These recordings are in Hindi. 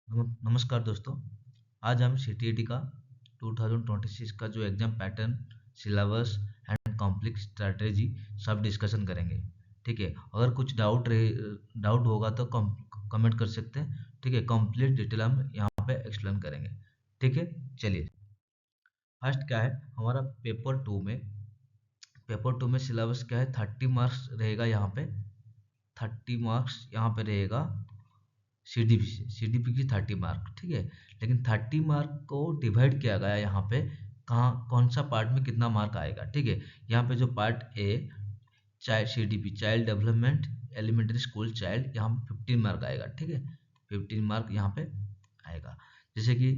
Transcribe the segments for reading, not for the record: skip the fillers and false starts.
नमस्कार दोस्तों। आज हम सीटीईटी का 2026 का जो exam pattern, syllabus and complex strategy सब डिस्कशन करेंगे। ठीक है, अगर कुछ डाउट होगा तो कमेंट कर सकते हैं। ठीक है, कंप्लीट डिटेल हम यहाँ पे एक्सप्लेन करेंगे। ठीक है, चलिए। फर्स्ट क्या है हमारा पेपर 2 में सिलेबस क्या है, 30 मार्क्स रहेगा यहाँ पे। 30 मार्क्स यहाँ पे रहेगा सीडीपी से। सीडीपी की 30 मार्क, ठीक है। लेकिन 30 मार्क को डिवाइड किया गया यहाँ पे, कहाँ कौन सा पार्ट में कितना मार्क आएगा। ठीक है, यहाँ पे जो part A child CDP child development elementary school child, यहाँ पे 15 मार्क आएगा। ठीक है, 15 मार्क यहाँ पे आएगा। जैसे कि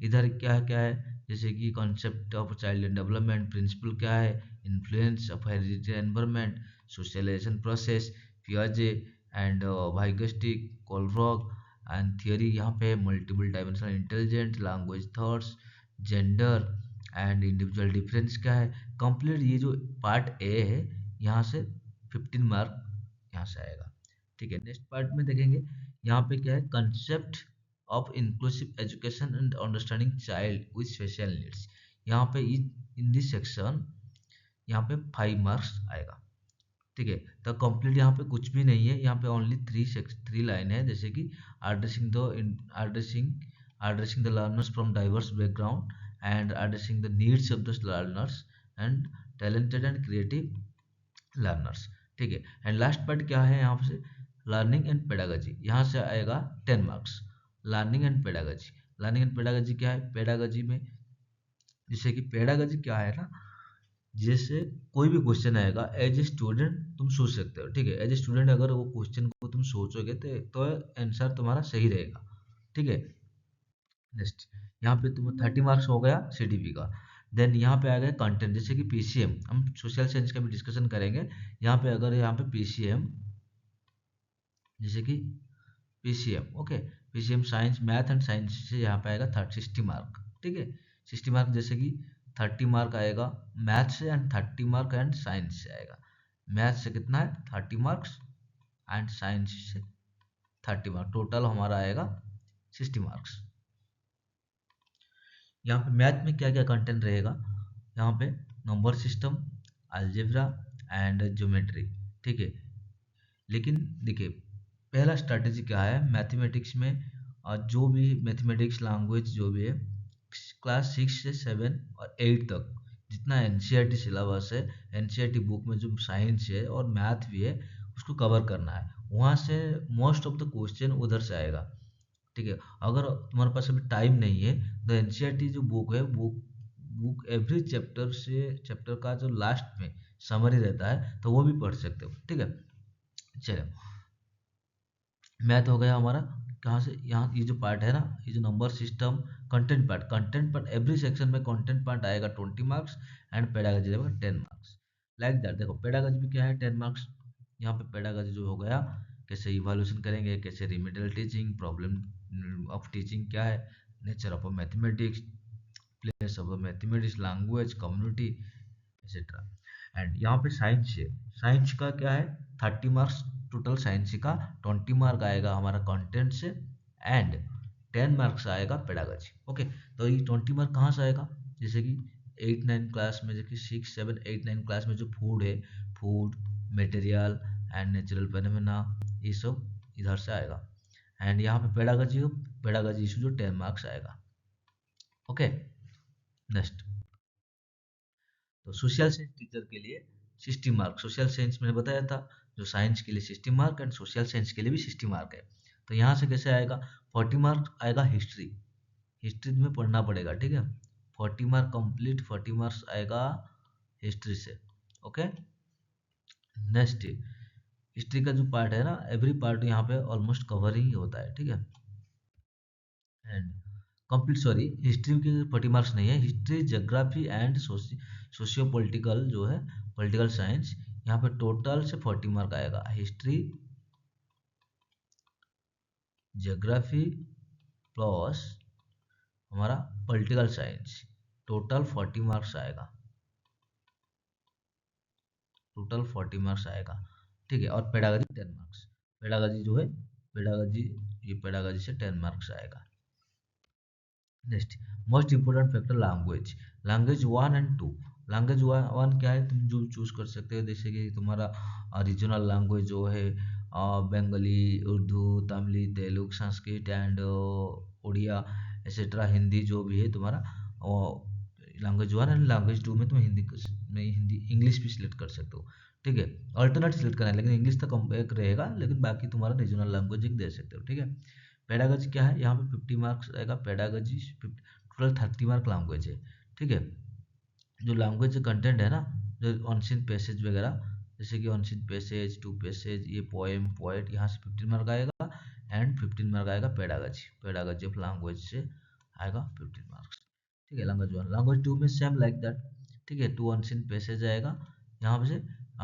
इधर क्या है, जैसे कि concept of child development, principle क्या है, influence of hereditary environment, socialization process, पियाजे and Vygotsky, Kohlberg and theory. यहाँ पे multiple dimensional intelligence, language thoughts, gender and individual difference क्या है। कंप्लीट ये जो पार्ट ए है यहाँ से 15 मार्क यहाँ से आएगा। ठीक है, नेक्स्ट पार्ट में देखेंगे। यहाँ पे क्या है, concept of inclusive education and understanding child with special needs. यहाँ पे इन दिस सेक्शन यहाँ पे 5 मार्क्स आएगा। ठीक है, तो कंप्लीट यहाँ पे कुछ भी नहीं है। यहाँ पे ओनली थ्री लाइन है, जैसे कि addressing the learners from diverse background and addressing the needs of the learners and talented and creative learners. ठीक है, एंड लास्ट पार्ट क्या है यहाँ से, लर्निंग एंड पेडागोजी। यहाँ से आएगा 10 मार्क्स। लर्निंग एंड पेडागोजी क्या है, पेडागोजी में जैसे कि पेडागोजी क्या है ना, जैसे कोई भी क्वेश्चन आएगा एज ए स्टूडेंट तुम सोच सकते हो। ठीक है, एज ए स्टूडेंट अगर वो क्वेश्चन को तुम सोचोगे तो आंसर तुम्हारा सही रहेगा। ठीक है, नेक्स्ट यहाँ पे तुम 30 मार्क्स हो गया सीडीपी का। देन यहाँ पे आ गया कंटेंट, जैसे कि पीसीएम, हम सोशल साइंस का भी डिस्कशन करेंगे। यहाँ पे अगर यहाँ पे पीसीएम, जैसे कि PCM, okay, PCM science math and science से यहाँ पे आएगा 60 मार्क। ठीक है, 60 मार्क, जैसे कि 30 मार्क आएगा मैथ से एंड 30 मार्क एंड साइंस से आएगा। मैथ से कितना है 30 मार्क्स एंड साइंस से 30 मार्क, टोटल हमारा आएगा 60 मार्क्स। यहाँ पे मैथ में क्या क्या कंटेंट रहेगा, यहाँ पे number system, algebra and geometry. ठीक है, लेकिन देखिए पहला स्ट्रैटेजी क्या है मैथमेटिक्स में, और जो भी मैथमेटिक्स लैंग्वेज जो भी है, क्लास 6 से 7 और 8 तक जितना एनसीईआरटी सिलेबस है, एनसीईआरटी बुक में जो साइंस है और मैथ भी है, उसको कवर करना है। वहाँ से मोस्ट ऑफ द क्वेश्चन उधर से आएगा। ठीक है, अगर तुम्हारे पास अभी टाइम नहीं है तो एनसीईआरटी जो बुक है, बुक एवरी चैप्टर का जो लास्ट में समरी रहता है तो वो भी पढ़ सकते हो। ठीक है, चलो, मैथ हो गया हमारा। कहाँ से, यहाँ ये जो पार्ट है ना, ये जो number system, content part every section में कंटेंट पार्ट आएगा 20 मार्क्स एंड पेडागोजी आएगा 10 मार्क्स। Like that. देखो पेडागोजी भी क्या है 10 मार्क्स। यहाँ पे पेडागोजी जो हो गया, कैसे इवोल्यूशन करेंगे, कैसे remedial teaching, problem of teaching क्या है, nature of mathematics, place of mathematics, language, community etcetera. And यहाँ पे साइंस है, साइंस का क्या है 30 मार्क्स टोटल साइंस का, 20 मार्क आएगा हमारा कंटेंट से एंड 10 मार्क्स आएगा पेडागोजी। ओके, तो ये 20 मार्क कहाँ से आएगा, जैसे कि 8 9 क्लास में, जैसे कि 6 7 8 9 क्लास में जो फूड है, food material and natural phenomena, ये सब इधर से आएगा। एंड यहाँ पे पेडागोजी इशू जो 10 मार्क्स आएगा। Okay, next. तो सोशल साइंस टीचर के लिए 60 मार्क, सोशल साइंस मैंने बताया था, जो साइंस के लिए 60 मार्क एंड सोशल साइंस के लिए भी 60 मार्क है। तो यहाँ से कैसे आएगा, 40 मार्क आएगा हिस्ट्री, हिस्ट्री में पढ़ना पड़ेगा। ठीक है, 40 मार्क कंप्लीट, 40 मार्क्स आएगा हिस्ट्री से। ओके, नेक्स्ट, हिस्ट्री का जो पार्ट है ना, एवरी पार्ट यहाँ पे ऑलमोस्ट कवर ही होता है। ठीक है, एंड कंप्लीट, सॉरी, हिस्ट्री के 40 मार्क्स नहीं है, history geography and socio political जो है, पॉलिटिकल साइंस, यहाँ पे टोटल से 40 मार्क आएगा। हिस्ट्री ज्योग्राफी प्लस हमारा पॉलिटिकल साइंस, टोटल 40 मार्क्स आएगा, टोटल 40 मार्क्स आएगा। ठीक है, और पेडागोजी 10 मार्क्स, पेडागोजी जो है, पेडागोजी, ये पेडागोजी से 10 मार्क्स आएगा। Next, most important factor language, language one and two. Language one क्या है, तुम जो चूज कर सकते हो, जैसे कि तुम्हारा रीजनल लैंग्वेज जो है बंगाली, उर्दू, तमिल, तेलुगु, संस्कृत एंड उड़िया एक्सेट्रा, हिंदी जो भी है तुम्हारा language one, and language two में तुम हिंदी इंग्लिश भी सिलेक्ट कर सकते हो। ठीक है, अल्टरनेट सिलेक्ट करना है, लेकिन इंग्लिश तो कम एक रहेगा, लेकिन बाकी तुम्हारा रीजनल लैंग्वेज एक दे सकते हो। ठीक है, पेडागोजी क्या है, यहाँ पे 50 मार्क्स रहेगा पेडागोजी, टोटल 30 मार्क लैंग्वेज है। ठीक है, जो लैंग्वेज कंटेंट है ना, जो ऑनसीन पैसेज वगैरह, जैसे कि ऑनसीन पैसेज, टू पैसेज, ये पोएम पोएट, यहाँ से 15 मार्क आएगा, एंड 15 मार्क आएगा पेडागोजी, पेडागोजी ऑफ लैंग्वेज से आएगा 15 मार्क्स। ठीक है, लैंग्वेज वन। लैंग्वेज टू में सेम लाइक दैट। ठीक है, टू अनसीन पैसेज आएगा यहाँ पे से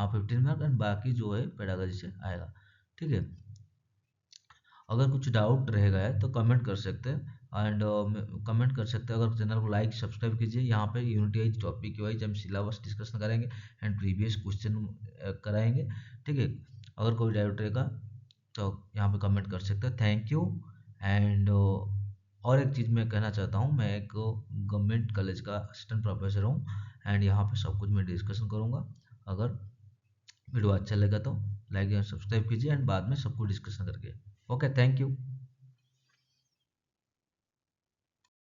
15 मार्क, एंड बाकी जो है पेडागोजी से आएगा। ठीक है, अगर कुछ डाउट रहेगा है तो कमेंट कर सकते हैं, एंड कमेंट कर सकते हैं। अगर चैनल को लाइक सब्सक्राइब कीजिए, यहाँ पे यूनिटी वाइज टॉपिक वाइज हम सिलेबस डिस्कशन करेंगे एंड प्रीवियस क्वेश्चन कराएंगे। ठीक है, अगर कोई डाउट रहेगा तो यहाँ पे कमेंट कर सकते हैं। Thank you. एंड और एक चीज़ मैं कहना चाहता हूँ, मैं एक गवर्नमेंट कॉलेज का असिस्टेंट प्रोफेसर हूँ, एंड यहाँ पे सब कुछ मैं डिस्कशन करूँगा। अगर वीडियो अच्छा लगा तो लाइक एंड सब्सक्राइब कीजिए, एंड बाद में सबको डिस्कशन करके। Okay, thank you.